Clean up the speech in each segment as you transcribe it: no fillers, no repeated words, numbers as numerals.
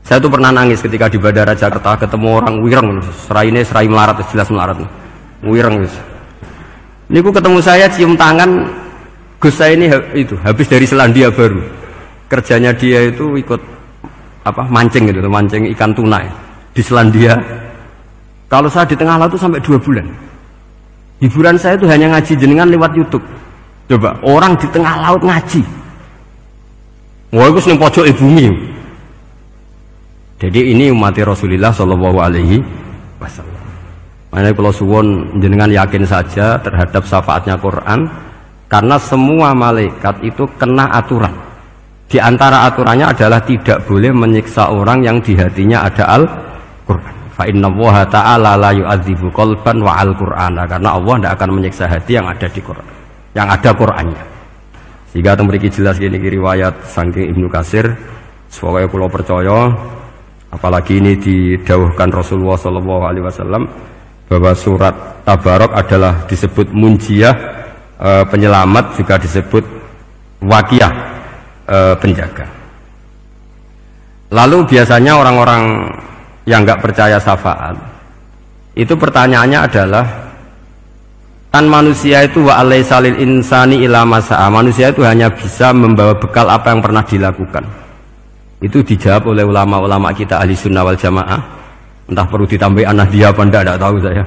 Saya tuh pernah nangis ketika di Bandara Jakarta ketemu orang wireng, serai melarat, jelas melarat, wireng. Ini aku ketemu saya cium tangan, Gus saya ini itu habis dari Selandia Baru, kerjanya dia itu ikut mancing gitu, mancing ikan tuna di Selandia. Kalau saya di tengah laut itu sampai 2 bulan. Hiburan saya itu hanya ngaji jenengan lewat YouTube. Coba orang di tengah laut ngaji. Wah, itu seneng pojok bumi. Jadi ini umat Rasulullah Shallallahu Alaihi Wasallam. Makanya kalau suwon jenengan yakin saja terhadap syafaatnya Quran, karena semua malaikat itu kena aturan. Di antara aturannya adalah tidak boleh menyiksa orang yang di hatinya ada Al-Quran. Fa inna Allaha ta'ala la yu'adzibu qalban wa al-Qur'ana, karena Allah tidak akan menyiksa hati yang ada di Quran, yang ada Qurannya. Sehingga memiliki jelas gini riwayat saking Ibnu Katsir, sebagai kula percaya, apalagi ini didawuhkan Rasulullah Shallallahu Alaihi Wasallam bahwa surat Tabarok adalah disebut munjiyah, penyelamat, juga disebut wakiyah, penjaga. Lalu biasanya orang-orang yang nggak percaya syafaat itu pertanyaannya adalah, kan manusia itu wa alaysa lil insani illa ma sa'a, manusia itu hanya bisa membawa bekal apa yang pernah dilakukan. Itu dijawab oleh ulama-ulama kita ahli sunnah wal jamaah. Entah perlu ditambahi anahdia apa tidak tahu saya.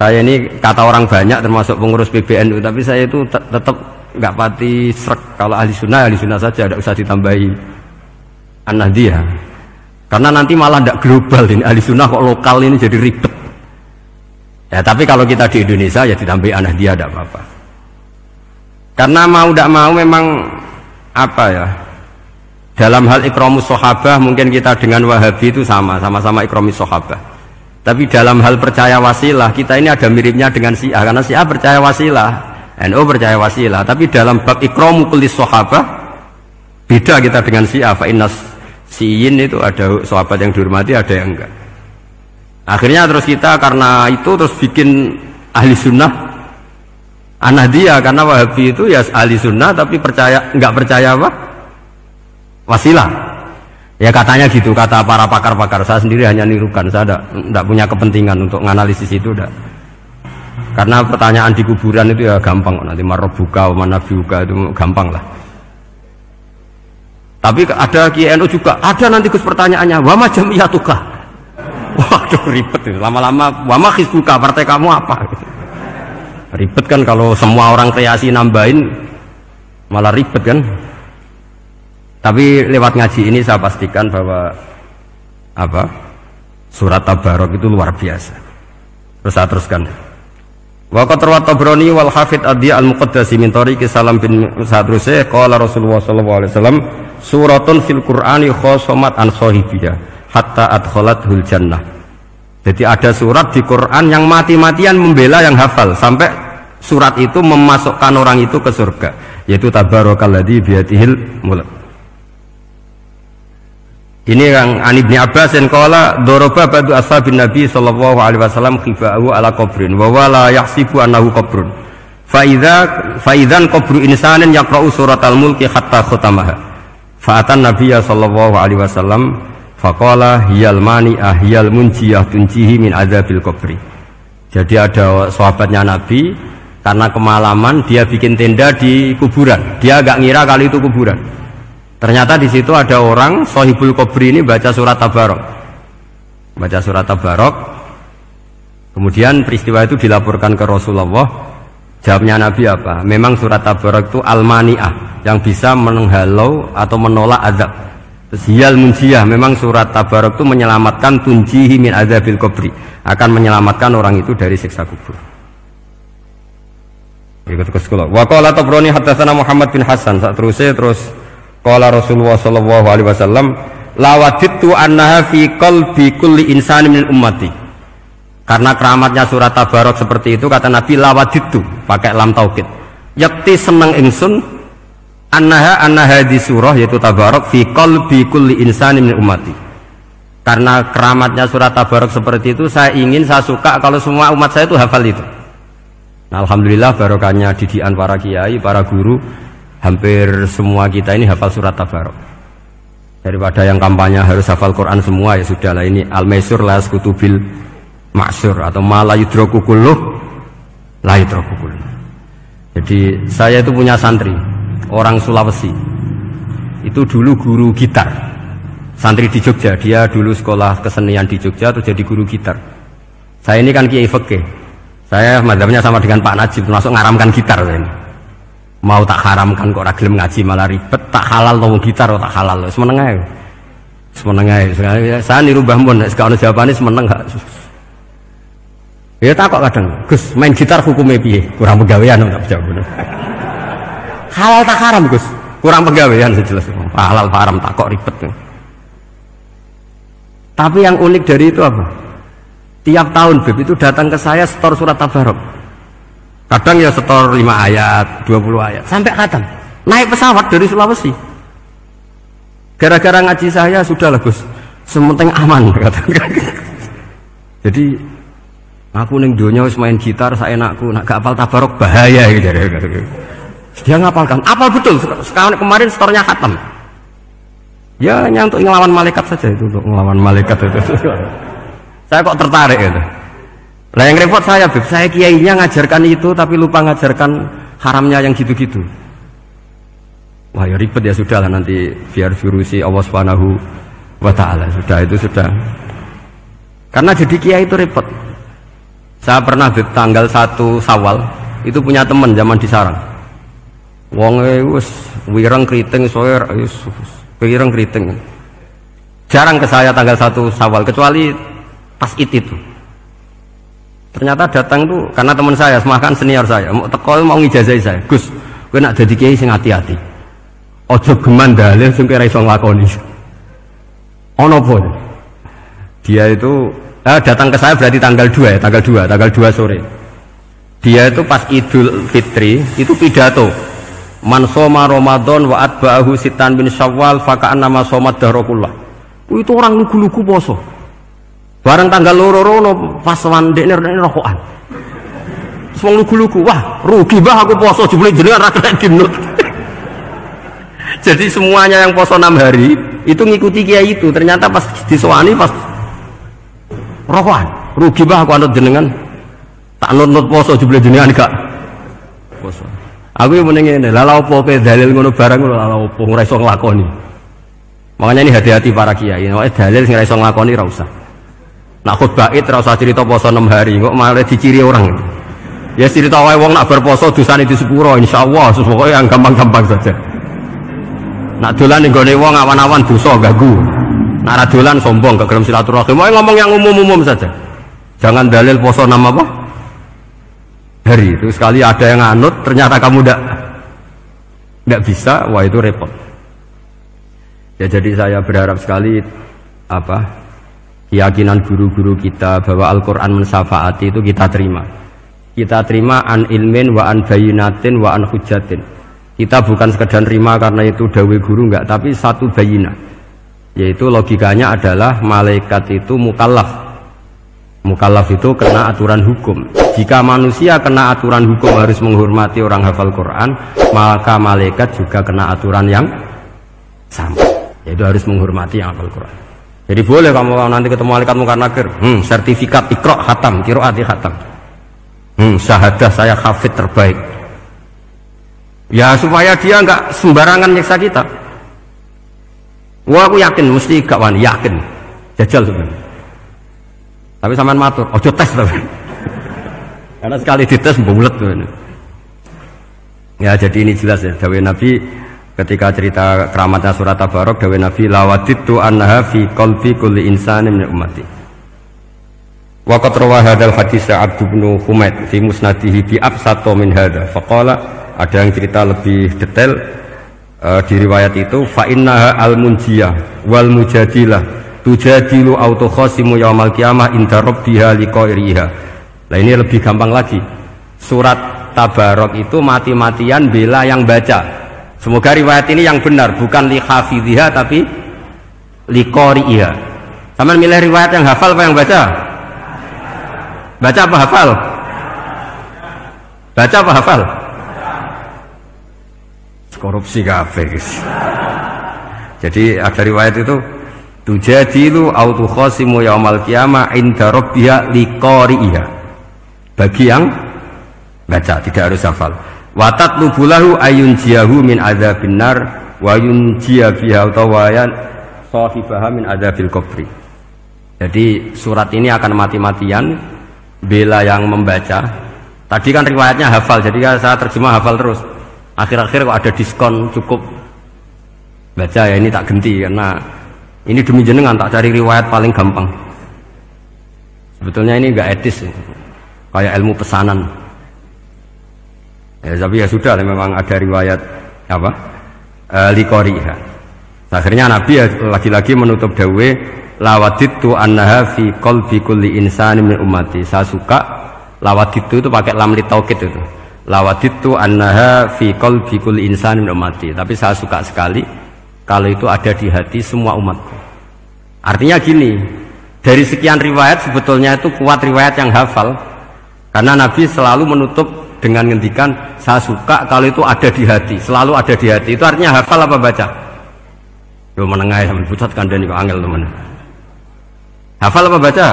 Saya ini kata orang banyak termasuk pengurus PBNU, tapi saya itu tetap nggak pati srek. Kalau ahli sunnah saja, tidak usah ditambahi anahdia. Karena nanti malah tidak global ini, ahli sunnah kok lokal ini jadi ribet. Ya, tapi kalau kita di Indonesia ya ditambahi anahdia tidak apa-apa. Karena mau tidak mau memang dalam hal ikramus sahabah mungkin kita dengan Wahabi itu sama-sama ikramus sahabah. Tapi dalam hal percaya wasilah kita ini ada miripnya dengan Syiah, karena Syiah percaya wasilah, NU percaya wasilah. Tapi dalam bab ikramu kulli sahabah beda kita dengan Syiah. Fa innas Syiin itu ada sahabat yang dihormati, ada yang enggak. Akhirnya terus kita karena itu terus bikin ahli sunnah Anadiyah, karena Wahabi itu ya ahli sunnah tapi enggak percaya wasilah. Ya katanya gitu, kata para pakar-pakar. Saya sendiri hanya nirukan, saya enggak punya kepentingan untuk menganalisis itu enggak. Karena pertanyaan di kuburan itu ya gampang, nanti marbuka wa manabiuka itu gampang lah. Tapi ada KNU juga, ada nanti Gus pertanyaannya, wama jamiyatuka. Waduh ribet itu, lama-lama wama hizbuka, partai kamu apa? Ribet kan kalau semua orang kreasi nambahin, malah ribet kan. Tapi lewat ngaji ini saya pastikan bahwa surat Tabarok itu luar biasa. Terus saya teruskan. Wa qad rawat Tabrani wal Hafidz Ad-Diya al-Muqaddasi min tariqi Salam bin Sadrusih qala Rasulullah sallallahu alaihi wasallam suratun fil Qur'ani khosomat an sahibiha hatta adkhalathul jannah. Jadi ada surat di Quran yang mati-matian membela yang hafal sampai surat itu memasukkan orang itu ke surga, yaitu Tabarakalladzi biyadihil mulk. Ini yang Ani bin Abbas yang qala daraba ba'du ashabin Nabi sallallahu alaihi wasallam khifa'u ala qabrin wa wala yahsibu annahu qabrun. Fa idzan qabru insanin yaqra'u suratal mulki hatta khatamaha. Fa atan Nabiyya sallallahu alaihi wasallam faqala hiyal mani'ah hiyal munjiyah tunjihi min adzabil qabri. Jadi ada sahabatnya Nabi karena kemalaman dia bikin tenda di kuburan. Dia agak ngira kali itu kuburan. Ternyata di situ ada orang Sohibul Qabri ini baca surat Tabarok. Baca surat Tabarok. Kemudian peristiwa itu dilaporkan ke Rasulullah. Jawabnya Nabi apa? Memang surat Tabarok itu al-mani'ah, yang bisa menghalau atau menolak azab. Terus hiyal munjiyah, memang surat Tabarok itu menyelamatkan tunjihi min adzabil qabri, akan menyelamatkan orang itu dari siksa kubur. Ikut ke sekolah. Wa qala Tabrani haddatsana Muhammad bin Hasan. Terus qala Rasulullah sallallahu alaihi wasallam la wadittu annaha fi qalbi kulli insani min ummati. Karena keramatnya surat Tabarok seperti itu, kata Nabi la wadittu pakai lam taukid. Yakti seneng ingsun annaha di surah yaitu Tabarok fi qalbi kulli insani min ummati. Karena keramatnya surat Tabarok seperti itu, saya suka kalau semua umat saya itu hafal itu. Nah, alhamdulillah barokahnya didikan para kiai, para guru, hampir semua kita ini hafal surat Tabarok. Daripada yang kampanye harus hafal Quran semua, ya sudahlah, ini al-maisur la yasqutubil ma'sur, atau ma la yudraku kulluh la yudraku kulluh. Jadi saya itu punya santri orang Sulawesi, itu dulu guru gitar, santri di Jogja. Dia dulu sekolah kesenian di Jogja terus jadi guru gitar. Saya ini kan kiai fikih, saya madzhabnya sama dengan Pak Najib, langsung ngaramkan gitar ini. Mau tak haramkan kok ora gelem ngaji malah ribet, tak halal to gitar kok tak halal. Semeneng ae. Semeneng ae. Saya niru Mbah Mun nek ono jawabane semeneng gak. Ya takok kadang, Gus, main gitar hukumnya piye? Kurang pegawean tak jawab. Halal tak haram, Gus? Kurang pegawean sejelas. Halal haram takok ribet. Tapi yang unik dari itu apa? Tiap tahun Beb itu datang ke saya setor surat Tabarok. Kadang ya setor 5 ayat, 20 ayat, sampai khatam. Naik pesawat dari Sulawesi. Gara-gara ngaji saya, sudahlah Gus, sementing aman. Jadi, aku ning donya wis main gitar, saya enakku, nak gak apal Tabarok bahaya gitu. Dia ngapalkan, apal betul. Sekarang kemarin setornya khatam. Ya hanya untuk ngelawan malaikat saja itu, untuk ngelawan malaikat itu. Saya kok tertarik gitu. Lah yang repot saya, Beb, saya kiainya ngajarkan itu tapi lupa ngajarkan haramnya yang gitu-gitu. Wah ya ribet, ya sudah lah, nanti biar virusi Allah Subhanahu wa ta'ala. Sudah itu sudah. Karena jadi kiai itu repot. Saya pernah di tanggal 1 Syawal itu punya teman zaman di Sarang. Wong wis wireng kriting soer wis wireng kriting. Jarang ke saya tanggal 1 Syawal kecuali pas itu. Ternyata datang tuh karena teman saya, semakan senior saya, mau teko mau ngijazah saya. Gus, kowe nak dadi kiai sing hati-hati. Aja geman dalil sing kira iso nglakoni. Ono apa? Dia itu datang ke saya berarti tanggal 2 ya, tanggal 2 sore. Dia itu pas Idul Fitri itu pidato. Man shoma Ramadan wa atba'ahu sitan bin Syawal faka'annama shoma dahrakullah. Itu orang lugu-lugu poso. Barang tanggal loro-loro pas wandekne rokokan. Wong lugu-lugu, wah rugi bah aku poso jebule jenengan ra kena dinut. Jadi semuanya yang poso 6 hari itu ngikuti kiai itu. Ternyata pas disowani pas rokokan, rugi bah aku anut jenengan. Tak nut poso jebule jenengan gak poso. Aku yang mending ngene, lha opo kowe dalil ngono barang ngono lha opo ora iso nglakoni. Makanya ini hati-hati para kiai, nek dalil sing ora iso nglakoni ra usah. Nak khutbah id ora usah cerita poso 6 hari, kok malah diciri orang. Ya cerita wae wong nak berposo dosane di sepuro insyaallah, pokoke yang gampang-gampang saja. Nak dolan ning gone wong awan-awan dosa ganggu. Nak ra dolan sombong gak gelem silaturahim. Wae ngomong yang umum-umum saja. Jangan dalil poso 6 apa? Hari. Itu sekali ada yang anut ternyata kamu enggak bisa, wah itu repot. Ya jadi saya berharap sekali keyakinan guru-guru kita bahwa Al-Quran mensyafaati itu kita terima. Kita terima an ilmin wa an bayinatin wa an hujatin. Kita bukan sekedar terima karena itu dawe guru, enggak, tapi satu bayinah. Yaitu logikanya adalah malaikat itu mukallaf. Mukallaf itu kena aturan hukum. Jika manusia kena aturan hukum harus menghormati orang hafal Quran, maka malaikat juga kena aturan yang sama. Yaitu harus menghormati yang hafal Quran. Jadi boleh kamu nanti ketemu malaikat mungkar nakir, sertifikat Iqra khatam, qiraati khatam. Syahadah saya hafid terbaik. Ya supaya dia enggak sembarangan nyiksa kita. Wah aku yakin mesti gak wani, yakin. Jajal sebenarnya. Tapi sampean matur, ojo tes tapi. Karena sekali dites bulet tuh. Ya jadi ini jelas ya, dawuh Nabi ketika cerita keramatnya surat Tabarok, dawuh Nabi lawaditu annaha fi qalbi kulli insanin min ummati. Wa qad rawa hadzal hadits Abd bin Humaid fi musnadihi bi absata min hadza. Faqala, ada yang cerita lebih detail di riwayat itu, fa innaha al-munjiyah wal mujadilah tujadilu autokhasimu yaumal qiyamah inda rabbiha liqairiha. Nah ini lebih gampang lagi. Surat Tabarok itu mati-matian bela yang baca. Semoga riwayat ini yang benar, bukan li hafidhiha tapi li qari'iha. Sama milih riwayat yang hafal apa yang baca? Baca apa hafal? Baca apa hafal? Korupsi kabeh, guys. Jadi ada riwayat itu tujadilu au tukhasimu yaumal qiyamah inda rabbiha liqari'iha. Bagi yang baca, tidak harus hafal. Wa tatlubu lahu ayunjiyahu min adzabin nar wa yunjiya biha tawayan sahibaha min adzabil qabri. Jadi surat ini akan mati-matian bela yang membaca. Tadi kan riwayatnya hafal, jadi saya terjemah hafal terus. Akhir-akhir kok ada diskon cukup baca ya, ini tak ganti karena ini demi jenengan tak cari riwayat paling gampang. Sebetulnya ini enggak etis, kayak ilmu pesanan. Ya, tapi ya sudah, memang ada riwayat apa? Liqariha. Akhirnya Nabi ya lagi-lagi menutup dawe lawaditu annaha fi qalbi kulli insani min ummati. Saya suka lawaditu itu pakai lam li taukid itu. Lawaditu annaha fi qalbi kulli insani min ummati. Tapi saya suka sekali kalau itu ada di hati semua umatku. Artinya gini, dari sekian riwayat sebetulnya itu kuat riwayat yang hafal, karena Nabi selalu menutup dengan ngendikan saya suka kalau itu ada di hati, selalu ada di hati. Itu artinya hafal apa baca? Yo menengah sampai pucat kandani kok angel teman. Hafal apa baca?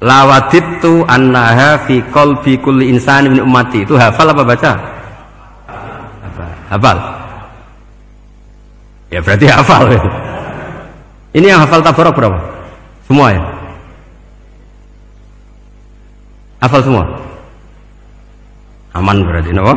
Lawaditu annaha fi qalbi kulli insani min ummati. Itu hafal apa baca? Hafal. Ya berarti hafal. Ini yang hafal tabarok berapa? Semua ya? Hafal semua? Aman berarti, no?